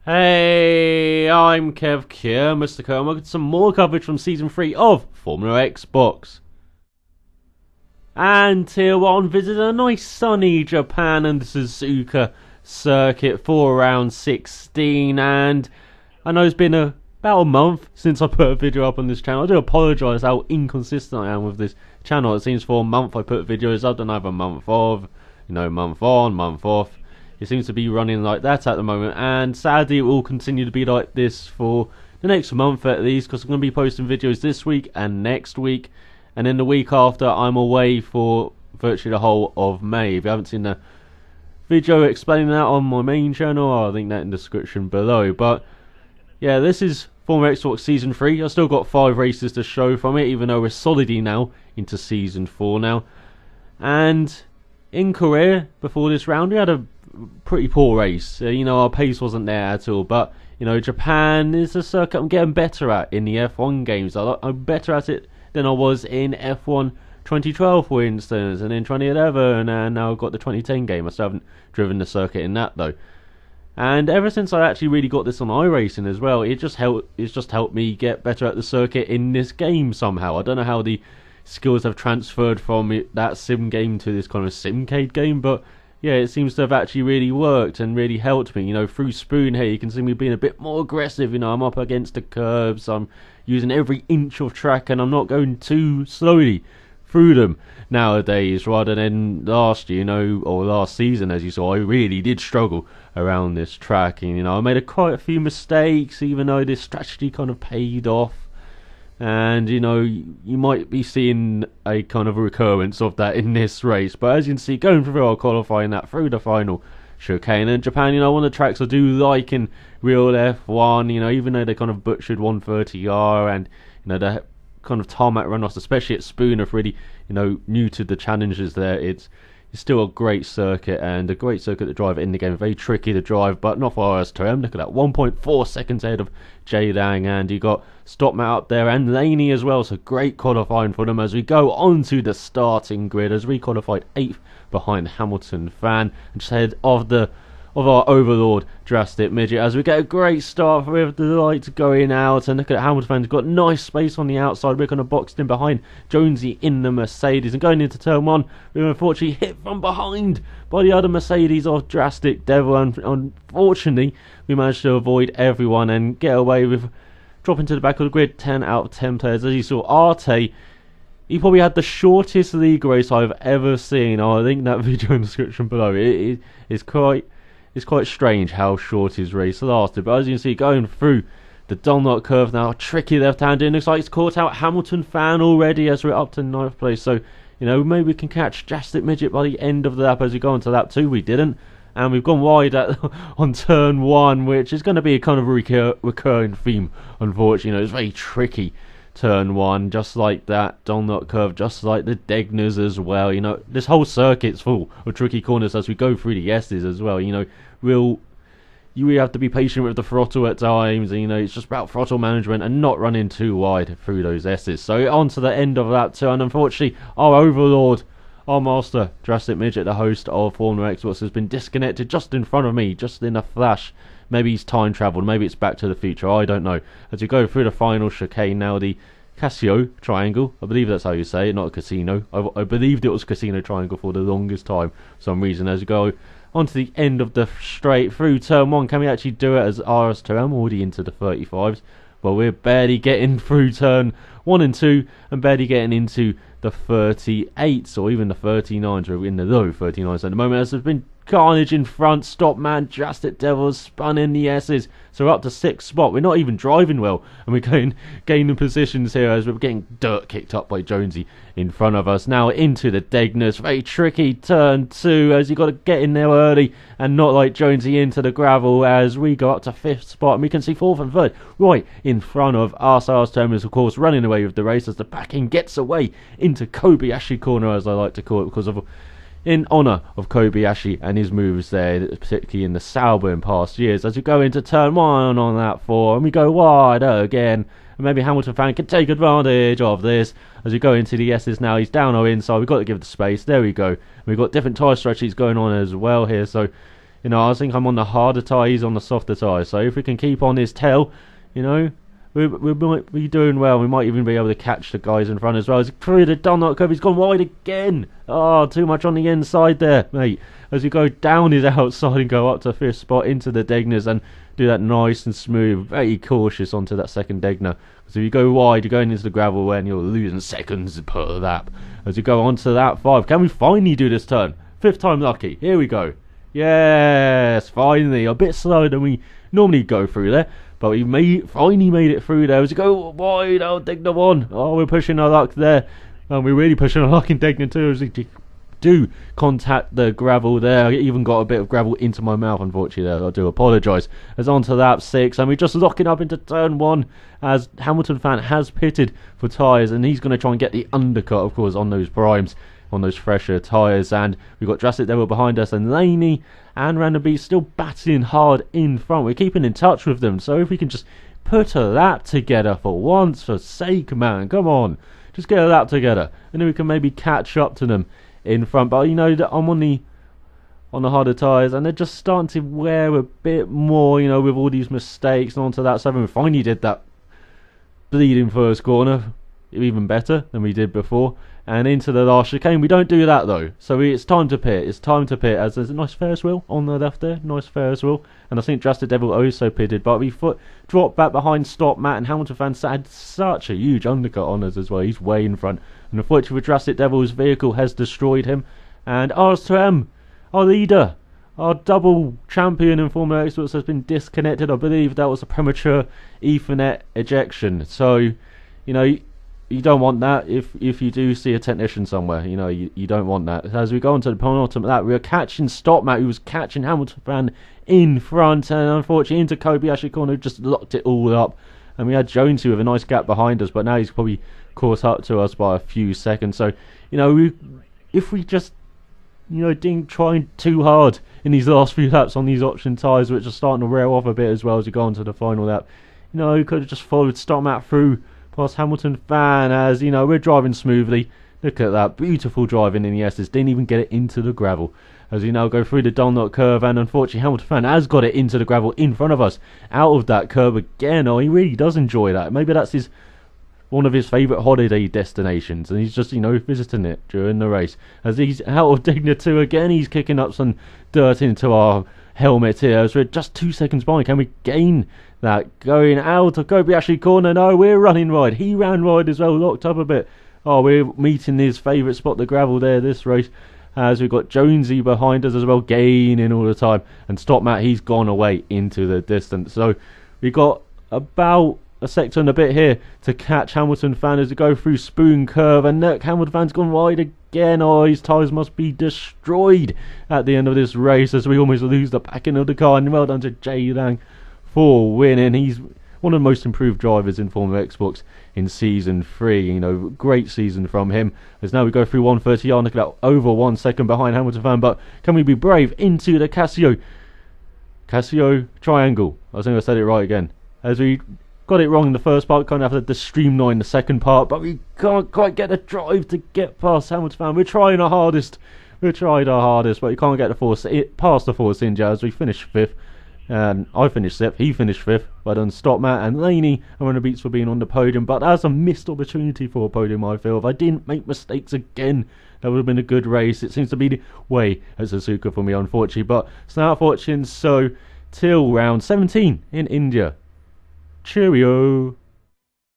Hey, I'm Kev here, Mr. Kerr, and welcome to some more coverage from Season 3 of Formula Xbox. And here we're on visit a nice sunny Japan and the Suzuka circuit for round 16, and I know it's been about a month since I put a video up on this channel. I do apologise how inconsistent I am with this channel. It seems for a month I put videos up, then I have a month off, month on, month off. It seems to be running like that at the moment, and sadly it will continue to be like this for the next month at least, because I'm going to be posting videos this week and next week, and then the week after I'm away for virtually the whole of May. If you haven't seen the video explaining that on my main channel, I'll link that in the description below. But yeah, this is Formula Xbox Season 3. I've still got 5 races to show from it, even though we're solidly now into Season 4 now. And in Korea, before this round, we had a pretty poor race. Our pace wasn't there at all, but Japan is a circuit I'm getting better at in the F1 games. I'm better at it than I was in F1 2012, for instance, and in 2011, and now I've got the 2010 game. I still haven't driven the circuit in that though. And ever since I actually really got this on iRacing as well, it's just helped me get better at the circuit in this game somehow. I don't know how the skills have transferred from that sim game to this kind of simcade game, but yeah, it seems to have actually really worked and really helped me. Through Spoon here, you can see me being a bit more aggressive. I'm up against the curbs, I'm using every inch of track, and I'm not going too slowly through them nowadays, rather than last year, or last season, as you saw. I really did struggle around this track, and I made quite a few mistakes, even though this strategy kind of paid off. And you might be seeing a kind of recurrence of that in this race, but as you can see, going through our qualifying that through the final chicane. And Japan, one of the tracks I do like in real F1, even though they kind of butchered 130R, and the kind of tarmac runoffs, especially at Spoon, are really new to the challenges there. It's still a great circuit, and a great circuit to drive in the game. Very tricky to drive, but not for us to him. Look at that, 1.4 seconds ahead of J Lang, and you got Stopmat up there and Laney as well. So great qualifying for them as we go on to the starting grid, as we qualified 8th behind Hamilton Fan, and just ahead of our overlord Drastic Midget, as we get a great start with the lights going out. And look at Hamilton Fan's got nice space on the outside. We're kind of boxed in behind Jonesy in the Mercedes, and going into turn 1, we were unfortunately hit from behind by the other Mercedes of Drastic Devil, and unfortunately we managed to avoid everyone and get away with dropping to the back of the grid. 10 out of 10 players. As you saw, Arte, he probably had the shortest league race I've ever seen. I'll link that video in the description below. It's quite strange how short his race lasted. But as you can see, going through the donut curve now, tricky left-hander. Looks like it's caught out Hamilton Fan already as we're up to 9th place. So, maybe we can catch Drastic Midget by the end of the lap as we go on to lap 2. We didn't. And we've gone wide on turn 1, which is going to be a kind of recurring theme, unfortunately. It's very tricky. Turn 1, just like that donut curve, just like the Degners as well. This whole circuit's full of tricky corners as we go through the S's as well. You have to be patient with the throttle at times, and it's just about throttle management and not running too wide through those S's. So on to the end of that turn, unfortunately, our overlord, our master, Drastic Midget, the host of Formula Xbox, has been disconnected just in front of me, just in a flash. Maybe he's time travelled, maybe it's Back to the Future, I don't know. As we go through the final chicane now, the Casio Triangle, I believe that's how you say it, not a casino. I believed it was Casino Triangle for the longest time for some reason. As we go onto the end of the straight through turn 1, can we actually do it as RS2? I'm already into the 35s. Well, we're barely getting through turn 1 and 2, and barely getting into the 38s, or even the 39s. We're in the low 39s at the moment, as there's been carnage in front. Stopman, Drastic Devils spun in the S's, so we're up to 6th spot. We're not even driving well, and we're gaining positions here as we're getting dirt kicked up by Jonesy in front of us. Now into the Degners, very tricky turn 2, as you got to get in there early and not like Jonesy into the gravel, as we go up to 5th spot, and we can see 4th and 3rd right in front of us. Terminus, of course, running away with the race as the back end gets away into Kobayashi corner, as I like to call it, because of in honour of Kobayashi and his moves there, particularly in the Sauber in past years. As we go into turn 1 on that 4, and we go wide again, and maybe Hamilton Fan can take advantage of this. As we go into the S's now, he's down our inside, we've got to give the space, there we go. We've got different tyre strategies going on as well here, so You know, I think I'm on the harder tyre, he's on the softer tyre. So if we can keep on his tail, you know, we might be doing well. We might even be able to catch the guys in front as well. As through the donut curve, he's gone wide again. Oh, too much on the inside there, mate. As you go down his outside and go up to fifth spot into the Degners and do that nice and smooth, very cautious onto that second Degner. So if you go wide, you're going into the gravel and you're losing seconds per lap. As you go onto that 5, can we finally do this turn? 5th time lucky. Here we go. Yes, finally. A bit slower than we normally go through there, but we finally made it through there. As we go wide, oh, Degner 1. Oh, we're pushing our luck there. And we're really pushing our luck in Degner 2 as we do contact the gravel there. I even got a bit of gravel into my mouth, unfortunately, there. I do apologise. As on to lap 6, and we're just locking up into turn 1 as Hamilton fan has pitted for tyres, and he's going to try and get the undercut, of course, on those primes, on those fresher tyres. And we've got Drastic Devil behind us, and Laney and Random Beat still battling hard in front. We're keeping in touch with them, so if we can just put a lap together for once, for sake, man, come on, just get a lap together, and then we can maybe catch up to them in front. But you know that I'm on the harder tyres, and they're just starting to wear a bit more, you know, with all these mistakes. And onto that 7, we finally did that bleeding first corner even better than we did before, and into the last chicane. We don't do that though, so it's time to pit. It's time to pit, as there's a nice Ferris wheel on the left there, nice Ferris wheel. And I think Drastic Devil also pitted, but we dropped back behind Stop Matt, and Hamilton fan had such a huge undercut on us as well. He's way in front, and unfortunately for Drastic Devil's vehicle has destroyed him. And RS2M, our leader, our double champion in Formula Experts, has been disconnected. I believe that was a premature Ethernet ejection. So, you know, you don't want that. If you do see a technician somewhere, you know, you don't want that. As we go on to the penultimate lap, we are catching Stop Matt, who was catching Hamilton fan in front, and unfortunately into Kobayashi corner, just locked it all up. And we had Jonesy with a nice gap behind us, but now he's probably caught up to us by a few seconds. So, you know, if we just, you know, didn't try too hard in these last few laps on these option tyres, which are starting to wear off a bit as well as we go on to the final lap, you know, we could have just followed Stop Matt through past Hamilton fan. As you know, we're driving smoothly. Look at that beautiful driving in the S's. Didn't even get it into the gravel. As we now go through the donut curve, and unfortunately Hamilton fan has got it into the gravel in front of us, out of that curve again. Oh, he really does enjoy that. Maybe that's one of his favourite holiday destinations, and he's just, you know, visiting it during the race. As he's out of Degner 2 again, he's kicking up some dirt into our helmet here, as we're just 2 seconds behind. Can we gain that? Going out of Kobayashi corner. No, we're running wide. He ran wide as well, locked up a bit. Oh, we're meeting his favourite spot, the gravel there, this race. As we've got Jonesy behind us as well, gaining all the time. And Stop Matt, he's gone away into the distance. So we've got about a sector and a bit here to catch Hamilton fan as we go through Spoon Curve. And look, Hamilton fan's gone wide again. Oh, his tyres must be destroyed at the end of this race, as we almost lose the backing of the car. And well done to Jay Lang for winning. He's one of the most improved drivers in Formula Xbox in Season 3. You know, great season from him. As now we go through 130 yard, look at that, over 1 second behind Hamilton fan. But can we be brave into the Casio triangle? I think I said it right again. As we got it wrong in the first part, kind of have to streamline the second part, but we can't quite get the drive to get past Hamilton fan. We're trying our hardest. We tried our hardest, but you can't get past the Force India as we finish 5th. And I finished 6th, he finished 5th. But then Stop Matt and Laney and Runner Beats for being on the podium. But that's a missed opportunity for a podium, I feel. If I didn't make mistakes again, that would have been a good race. It seems to be the way at Suzuka for me, unfortunately. But it's not fortune, so till round 17 in India. Cheerio.